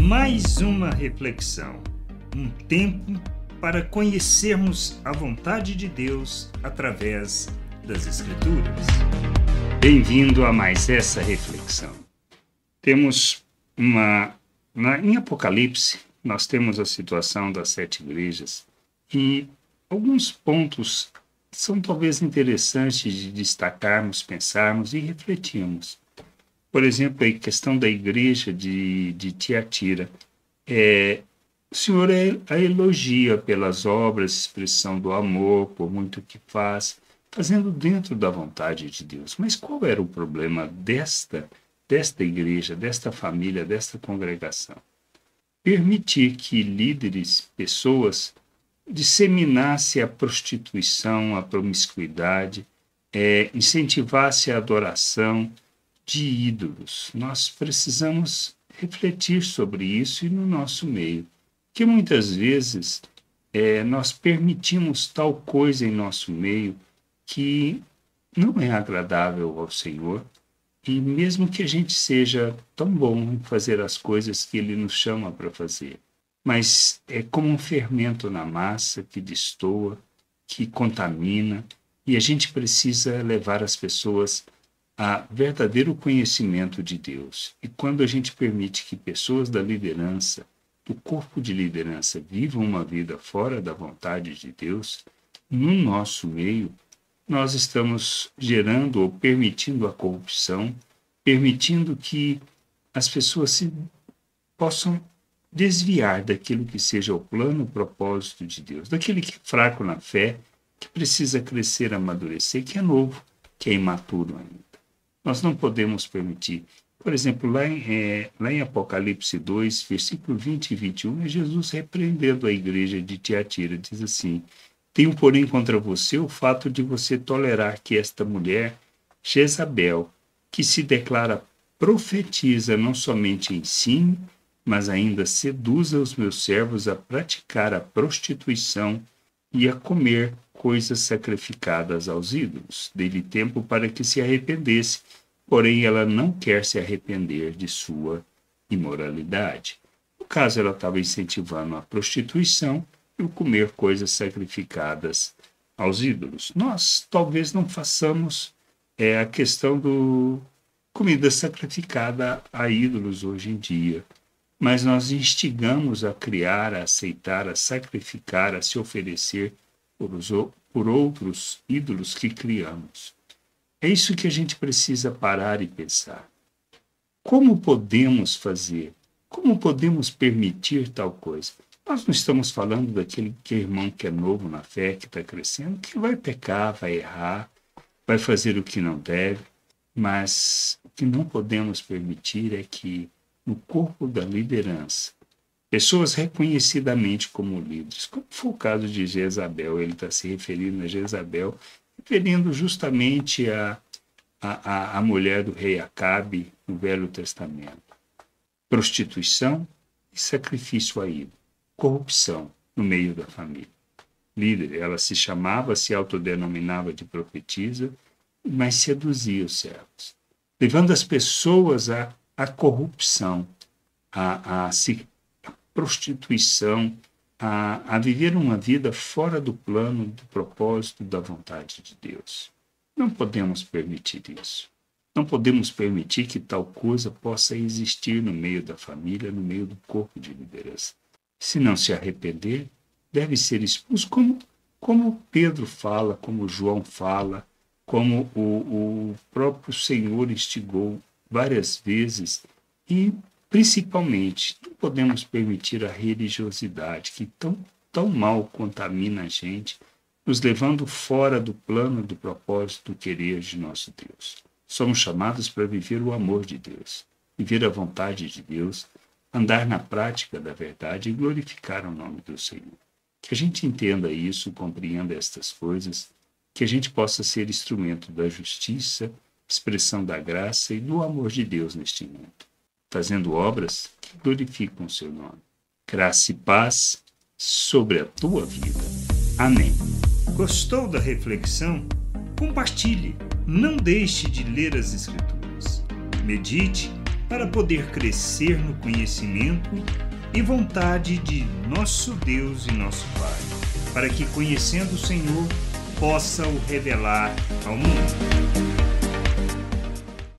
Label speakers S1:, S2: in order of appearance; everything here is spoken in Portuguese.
S1: mais uma reflexão, um tempo para conhecermos a vontade de Deus através das Escrituras. Bem-vindo a mais essa reflexão. Temos em Apocalipse, nós temos a situação das 7 igrejas e alguns pontos são talvez interessantes de destacarmos, pensarmos e refletirmos. Por exemplo, a questão da igreja de Tiatira. O Senhor a elogia pelas obras, expressão do amor, por muito que faz, fazendo dentro da vontade de Deus. Mas qual era o problema desta igreja, desta família, desta congregação? Permitir que líderes, pessoas, disseminasse a prostituição, a promiscuidade, incentivasse a adoração de ídolos. Nós precisamos refletir sobre isso e no nosso meio, que muitas vezes nós permitimos tal coisa em nosso meio que não é agradável ao Senhor, e mesmo que a gente seja tão bom em fazer as coisas que Ele nos chama para fazer, mas é como um fermento na massa que destoa, que contamina, e a gente precisa levar as pessoas a verdadeiro conhecimento de Deus. E quando a gente permite que pessoas da liderança, do corpo de liderança, vivam uma vida fora da vontade de Deus, no nosso meio, nós estamos gerando ou permitindo a corrupção, permitindo que as pessoas possam desviar daquilo que seja o plano, o propósito de Deus, daquele que é fraco na fé, que precisa crescer, amadurecer, que é novo, que é imaturo ainda. Nós não podemos permitir. Por exemplo, lá em Apocalipse 2, versículo 20 e 21, é Jesus repreendendo a igreja de Tiatira. Diz assim: tenho, porém, contra você o fato de você tolerar que esta mulher, Jezabel, que se declara profetiza, não somente ensine, mas ainda seduza os meus servos a praticar a prostituição e a comer coisas sacrificadas aos ídolos. Dei-lhe tempo para que se arrependesse, porém ela não quer se arrepender de sua imoralidade. No caso, ela estava incentivando a prostituição e o comer coisas sacrificadas aos ídolos. Nós talvez não façamos a questão do comida sacrificada a ídolos hoje em dia, mas nós instigamos a criar, a aceitar, a sacrificar, a se oferecer por outros ídolos que criamos. É isso que a gente precisa parar e pensar. Como podemos fazer? Como podemos permitir tal coisa? Nós não estamos falando daquele irmão que é novo na fé, que está crescendo, que vai pecar, vai errar, vai fazer o que não deve, mas o que não podemos permitir é que no corpo da liderança, pessoas reconhecidamente como líderes, como foi o caso de Jezabel, ele está se referindo a Jezabel, referindo justamente a mulher do rei Acabe no Velho Testamento. Prostituição e sacrifício a ídolo. Corrupção no meio da família. Líder, ela se autodenominava de profetisa, mas seduzia os servos, levando as pessoas à corrupção, à prostituição, a viver uma vida fora do plano, do propósito, da vontade de Deus. Não podemos permitir isso. Não podemos permitir que tal coisa possa existir no meio da família, no meio do corpo de liderança. Se não se arrepender, deve ser expulso, como Pedro fala, como João fala, como o próprio Senhor instigou várias vezes, e principalmente não podemos permitir a religiosidade que tão mal contamina a gente, nos levando fora do plano, do propósito, do querer de nosso Deus. Somos chamados para viver o amor de Deus, viver a vontade de Deus, andar na prática da verdade e glorificar o nome do Senhor. Que a gente entenda isso, compreenda estas coisas, que a gente possa ser instrumento da justiça, expressão da graça e do amor de Deus neste mundo, fazendo obras que glorificam o seu nome. Graça e paz sobre a tua vida. Amém. Gostou da reflexão? Compartilhe. Não deixe de ler as Escrituras. Medite para poder crescer no conhecimento e vontade de nosso Deus e nosso Pai, para que, conhecendo o Senhor, possa o revelar ao mundo.